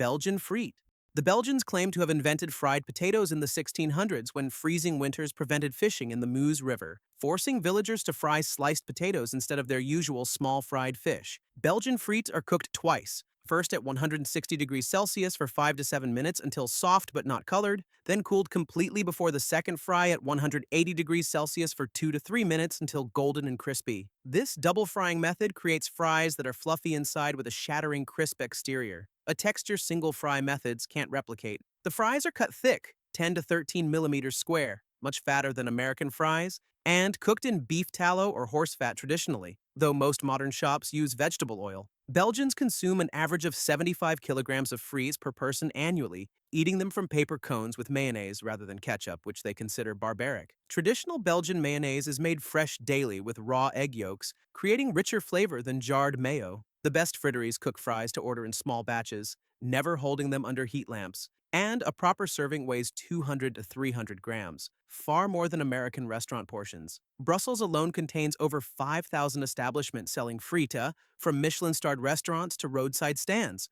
Belgian frite. The Belgians claim to have invented fried potatoes in the 1600s when freezing winters prevented fishing in the Meuse River, forcing villagers to fry sliced potatoes instead of their usual small fried fish. Belgian frites are cooked twice. First at 160 degrees Celsius for 5 to 7 minutes until soft but not colored, then cooled completely before the second fry at 180 degrees Celsius for 2 to 3 minutes until golden and crispy. This double frying method creates fries that are fluffy inside with a shattering crisp exterior, a texture single fry methods can't replicate. The fries are cut thick, 10 to 13 millimeters square, much fatter than American fries, and cooked in beef tallow or horse fat traditionally, though most modern shops use vegetable oil. Belgians consume an average of 75 kilograms of frites per person annually, eating them from paper cones with mayonnaise rather than ketchup, which they consider barbaric. Traditional Belgian mayonnaise is made fresh daily with raw egg yolks, creating richer flavor than jarred mayo. The best fritteries cook fries to order in small batches, never holding them under heat lamps. And a proper serving weighs 200 to 300 grams, far more than American restaurant portions. Brussels alone contains over 5,000 establishments selling frita, from Michelin-starred restaurants to roadside stands.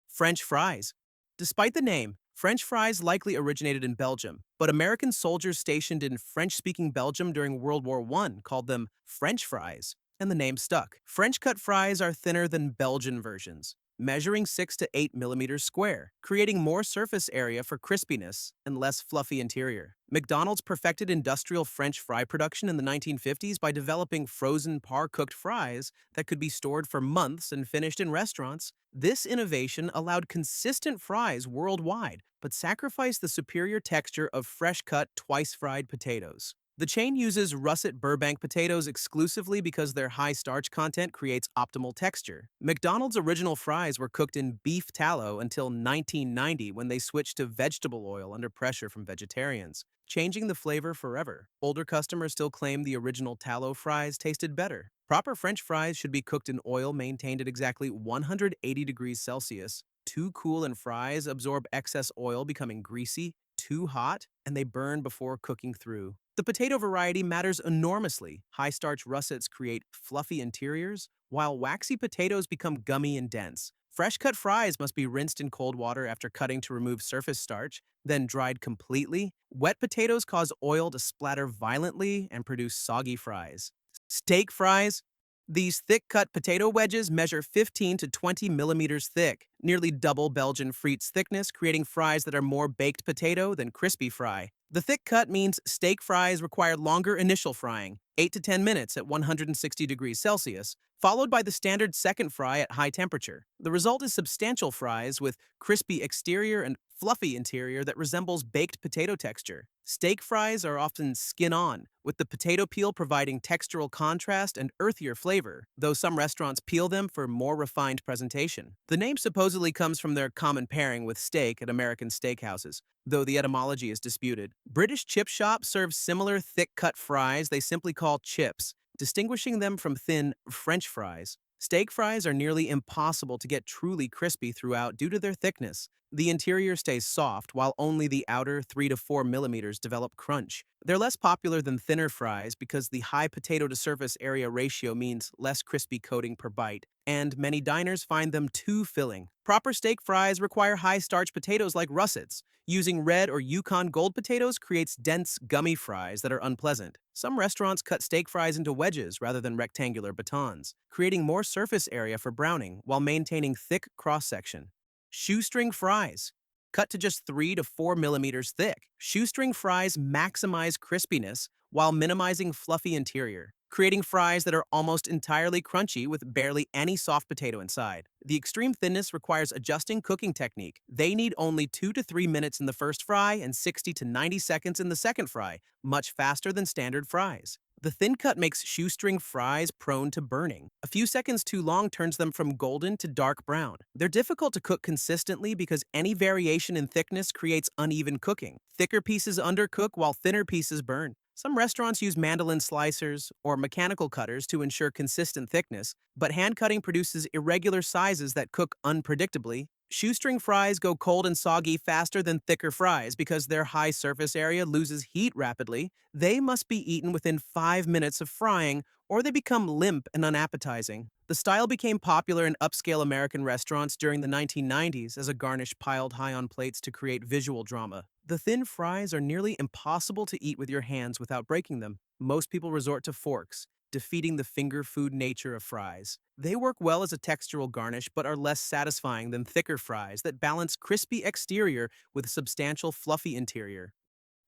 French fries. Despite the name, French fries likely originated in Belgium, but American soldiers stationed in French-speaking Belgium during World War I called them French fries, and the name stuck. French-cut fries are thinner than Belgian versions, measuring 6 to 8 millimeters square, creating more surface area for crispiness and less fluffy interior. McDonald's perfected industrial French fry production in the 1950s by developing frozen par-cooked fries that could be stored for months and finished in restaurants. This innovation allowed consistent fries worldwide, but sacrificed the superior texture of fresh-cut, twice-fried potatoes. The chain uses russet Burbank potatoes exclusively because their high starch content creates optimal texture. McDonald's original fries were cooked in beef tallow until 1990 when they switched to vegetable oil under pressure from vegetarians, changing the flavor forever. Older customers still claim the original tallow fries tasted better. Proper French fries should be cooked in oil maintained at exactly 180 degrees Celsius. Too cool and fries absorb excess oil, becoming greasy, too hot, and they burn before cooking through. The potato variety matters enormously. High-starch russets create fluffy interiors, while waxy potatoes become gummy and dense. Fresh-cut fries must be rinsed in cold water after cutting to remove surface starch, then dried completely. Wet potatoes cause oil to splatter violently and produce soggy fries. Steak fries. These thick-cut potato wedges measure 15 to 20 millimeters thick, nearly double Belgian frites thickness, creating fries that are more baked potato than crispy fry. The thick cut means steak fries require longer initial frying, 8 to 10 minutes at 160 degrees Celsius, followed by the standard second fry at high temperature. The result is substantial fries with crispy exterior and fluffy interior that resembles baked potato texture. Steak fries are often skin-on, with the potato peel providing textural contrast and earthier flavor, though some restaurants peel them for more refined presentation. The name supposedly comes from their common pairing with steak at American steakhouses, though the etymology is disputed. British chip shops serve similar thick-cut fries they simply call chips, distinguishing them from thin French fries. Steak fries are nearly impossible to get truly crispy throughout due to their thickness. The interior stays soft, while only the outer 3 to 4 millimeters develop crunch. They're less popular than thinner fries because the high potato-to-surface area ratio means less crispy coating per bite, and many diners find them too filling. Proper steak fries require high-starch potatoes like russets. Using red or Yukon Gold potatoes creates dense, gummy fries that are unpleasant. Some restaurants cut steak fries into wedges rather than rectangular batons, creating more surface area for browning while maintaining thick cross-section. Shoestring fries. Cut to just 3 to 4 millimeters thick. Shoestring fries maximize crispiness while minimizing fluffy interior, creating fries that are almost entirely crunchy with barely any soft potato inside. The extreme thinness requires adjusting cooking technique. They need only 2 to 3 minutes in the first fry and 60 to 90 seconds in the second fry, much faster than standard fries. The thin cut makes shoestring fries prone to burning. A few seconds too long turns them from golden to dark brown. They're difficult to cook consistently because any variation in thickness creates uneven cooking. Thicker pieces undercook while thinner pieces burn. Some restaurants use mandolin slicers or mechanical cutters to ensure consistent thickness, but hand cutting produces irregular sizes that cook unpredictably. Shoestring fries go cold and soggy faster than thicker fries because their high surface area loses heat rapidly. They must be eaten within 5 minutes of frying or they become limp and unappetizing. The style became popular in upscale American restaurants during the 1990s as a garnish piled high on plates to create visual drama. The thin fries are nearly impossible to eat with your hands without breaking them. Most people resort to forks, defeating the finger food nature of fries. They work well as a textural garnish but are less satisfying than thicker fries that balance crispy exterior with substantial fluffy interior.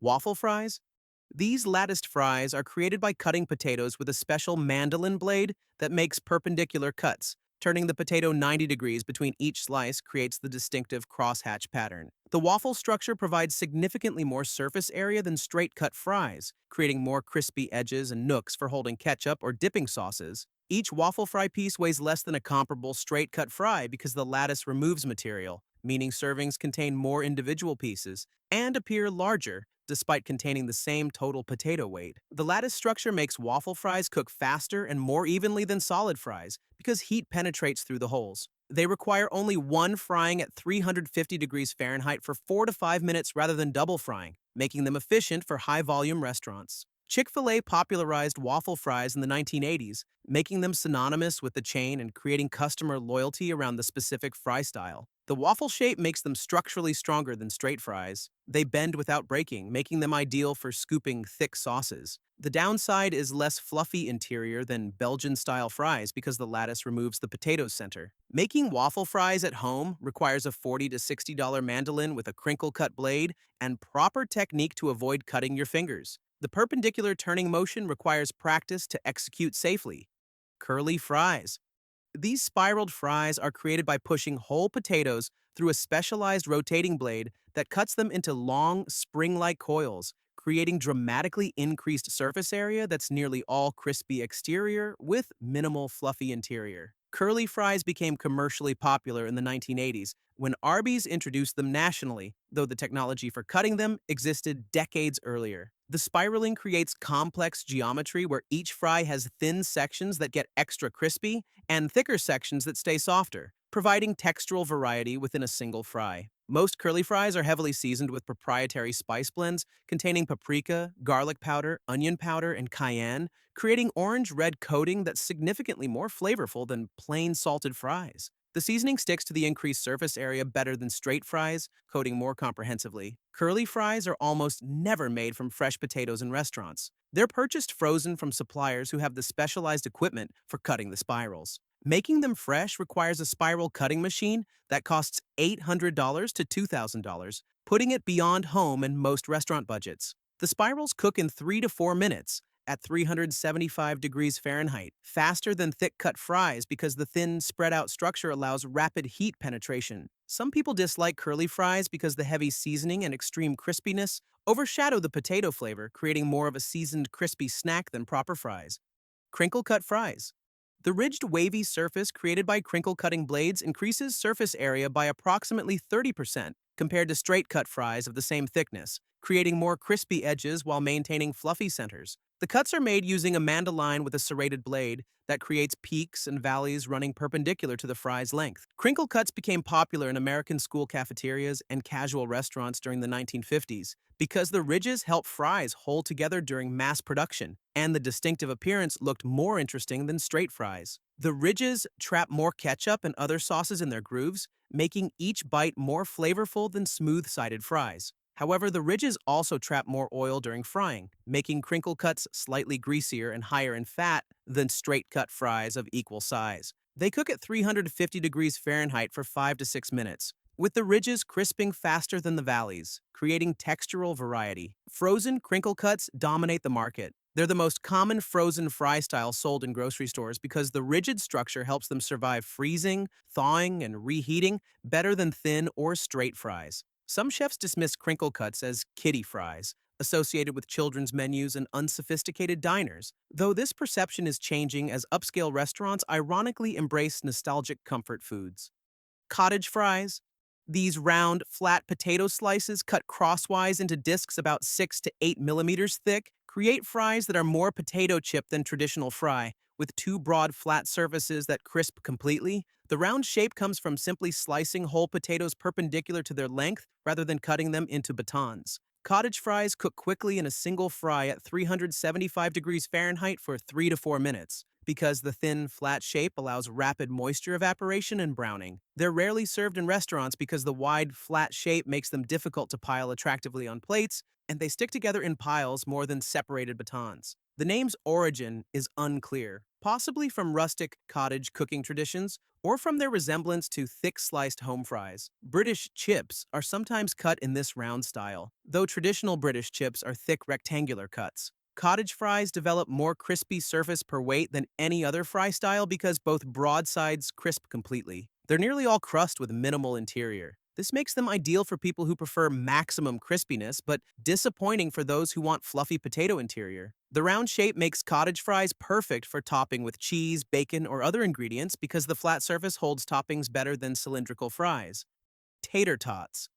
Waffle fries? These latticed fries are created by cutting potatoes with a special mandolin blade that makes perpendicular cuts. Turning the potato 90 degrees between each slice creates the distinctive crosshatch pattern. The waffle structure provides significantly more surface area than straight-cut fries, creating more crispy edges and nooks for holding ketchup or dipping sauces. Each waffle fry piece weighs less than a comparable straight-cut fry because the lattice removes material, meaning servings contain more individual pieces and appear larger, despite containing the same total potato weight. The lattice structure makes waffle fries cook faster and more evenly than solid fries because heat penetrates through the holes. They require only one frying at 350 degrees Fahrenheit for 4 to 5 minutes rather than double frying, making them efficient for high-volume restaurants. Chick-fil-A popularized waffle fries in the 1980s, making them synonymous with the chain and creating customer loyalty around the specific fry style. The waffle shape makes them structurally stronger than straight fries. They bend without breaking, making them ideal for scooping thick sauces. The downside is less fluffy interior than Belgian-style fries because the lattice removes the potato center. Making waffle fries at home requires a $40 to $60 mandolin with a crinkle-cut blade and proper technique to avoid cutting your fingers. The perpendicular turning motion requires practice to execute safely. Curly fries. These spiraled fries are created by pushing whole potatoes through a specialized rotating blade that cuts them into long, spring-like coils, creating dramatically increased surface area that's nearly all crispy exterior with minimal fluffy interior. Curly fries became commercially popular in the 1980s when Arby's introduced them nationally, though the technology for cutting them existed decades earlier. The spiraling creates complex geometry where each fry has thin sections that get extra crispy and thicker sections that stay softer, providing textural variety within a single fry. Most curly fries are heavily seasoned with proprietary spice blends containing paprika, garlic powder, onion powder, and cayenne, creating orange-red coating that's significantly more flavorful than plain salted fries. The seasoning sticks to the increased surface area better than straight fries, coating more comprehensively. Curly fries are almost never made from fresh potatoes in restaurants. They're purchased frozen from suppliers who have the specialized equipment for cutting the spirals. Making them fresh requires a spiral cutting machine that costs $800 to $2,000, putting it beyond home and most restaurant budgets. The spirals cook in 3 to 4 minutes at 375 degrees Fahrenheit, faster than thick-cut fries because the thin, spread-out structure allows rapid heat penetration. Some people dislike curly fries because the heavy seasoning and extreme crispiness overshadow the potato flavor, creating more of a seasoned, crispy snack than proper fries. Crinkle-cut fries. The ridged, wavy surface created by crinkle-cutting blades increases surface area by approximately 30% compared to straight-cut fries of the same thickness, creating more crispy edges while maintaining fluffy centers. The cuts are made using a mandoline with a serrated blade that creates peaks and valleys running perpendicular to the fry's length. Crinkle cuts became popular in American school cafeterias and casual restaurants during the 1950s because the ridges help fries hold together during mass production, and the distinctive appearance looked more interesting than straight fries. The ridges trap more ketchup and other sauces in their grooves, making each bite more flavorful than smooth-sided fries. However, the ridges also trap more oil during frying, making crinkle cuts slightly greasier and higher in fat than straight-cut fries of equal size. They cook at 350 degrees Fahrenheit for 5 to 6 minutes, with the ridges crisping faster than the valleys, creating textural variety. Frozen crinkle cuts dominate the market. They're the most common frozen fry style sold in grocery stores because the rigid structure helps them survive freezing, thawing, and reheating better than thin or straight fries. Some chefs dismiss crinkle cuts as kiddie fries, associated with children's menus and unsophisticated diners, though this perception is changing as upscale restaurants ironically embrace nostalgic comfort foods. Cottage fries. These round, flat potato slices cut crosswise into discs about 6 to 8 millimeters thick create fries that are more potato chip than traditional fry, with two broad flat surfaces that crisp completely. The round shape comes from simply slicing whole potatoes perpendicular to their length rather than cutting them into batons. Cottage fries cook quickly in a single fry at 375 degrees Fahrenheit for 3 to 4 minutes. Because the thin, flat shape allows rapid moisture evaporation and browning. They're rarely served in restaurants because the wide, flat shape makes them difficult to pile attractively on plates, and they stick together in piles more than separated batons. The name's origin is unclear, possibly from rustic cottage cooking traditions or from their resemblance to thick sliced home fries. British chips are sometimes cut in this round style, though traditional British chips are thick rectangular cuts. Cottage fries develop more crispy surface per weight than any other fry style because both broad sides crisp completely. They're nearly all crust with minimal interior. This makes them ideal for people who prefer maximum crispiness, but disappointing for those who want fluffy potato interior. The round shape makes cottage fries perfect for topping with cheese, bacon, or other ingredients because the flat surface holds toppings better than cylindrical fries. Tater tots.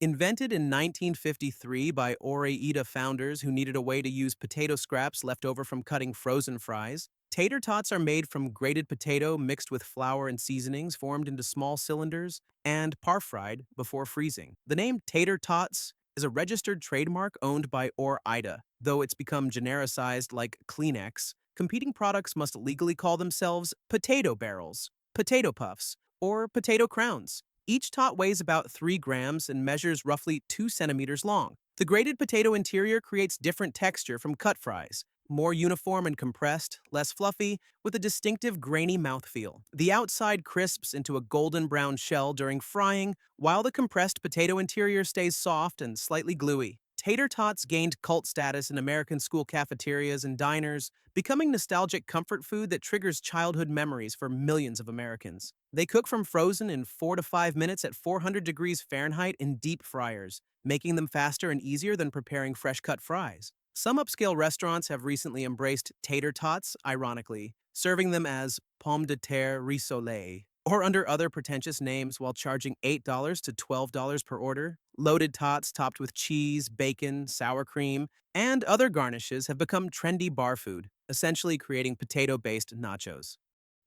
Invented in 1953 by Ore-Ida founders who needed a way to use potato scraps left over from cutting frozen fries, tater tots are made from grated potato mixed with flour and seasonings formed into small cylinders and par-fried before freezing. The name tater tots is a registered trademark owned by Ore-Ida, though it's become genericized like Kleenex. Competing products must legally call themselves potato barrels, potato puffs, or potato crowns. Each tot weighs about 3 grams and measures roughly 2 centimeters long. The grated potato interior creates different texture from cut fries, more uniform and compressed, less fluffy, with a distinctive grainy mouthfeel. The outside crisps into a golden brown shell during frying, while the compressed potato interior stays soft and slightly gluey. Tater tots gained cult status in American school cafeterias and diners, becoming nostalgic comfort food that triggers childhood memories for millions of Americans. They cook from frozen in 4 to 5 minutes at 400 degrees Fahrenheit in deep fryers, making them faster and easier than preparing fresh-cut fries. Some upscale restaurants have recently embraced tater tots, ironically, serving them as pomme de terre rissolée, or under other pretentious names while charging $8 to $12 per order. Loaded tots topped with cheese, bacon, sour cream, and other garnishes have become trendy bar food, essentially creating potato-based nachos.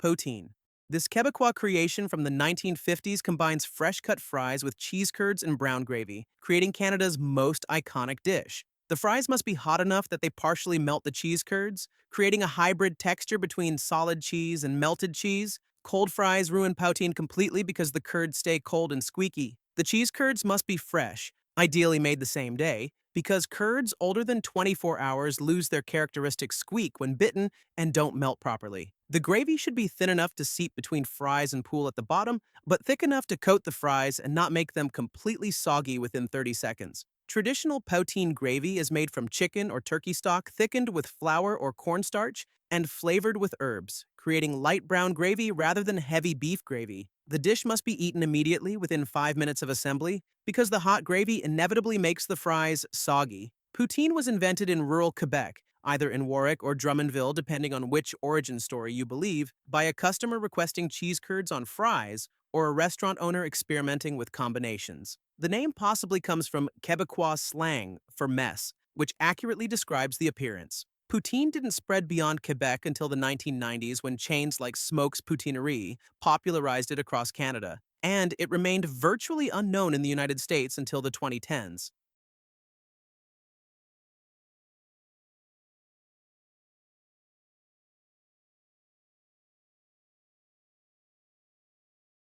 Poutine. This Quebecois creation from the 1950s combines fresh-cut fries with cheese curds and brown gravy, creating Canada's most iconic dish. The fries must be hot enough that they partially melt the cheese curds, creating a hybrid texture between solid cheese and melted cheese. Cold fries ruin poutine completely because the curds stay cold and squeaky. The cheese curds must be fresh, ideally made the same day, because curds older than 24 hours lose their characteristic squeak when bitten and don't melt properly. The gravy should be thin enough to seep between fries and pool at the bottom, but thick enough to coat the fries and not make them completely soggy within 30 seconds. Traditional poutine gravy is made from chicken or turkey stock thickened with flour or cornstarch and flavored with herbs, creating light brown gravy rather than heavy beef gravy. The dish must be eaten immediately within 5 minutes of assembly because the hot gravy inevitably makes the fries soggy. Poutine was invented in rural Quebec, either in Warwick or Drummondville depending on which origin story you believe, by a customer requesting cheese curds on fries or a restaurant owner experimenting with combinations. The name possibly comes from Quebecois slang for mess, which accurately describes the appearance. Poutine didn't spread beyond Quebec until the 1990s when chains like Smoke's Poutinerie popularized it across Canada, and it remained virtually unknown in the United States until the 2010s.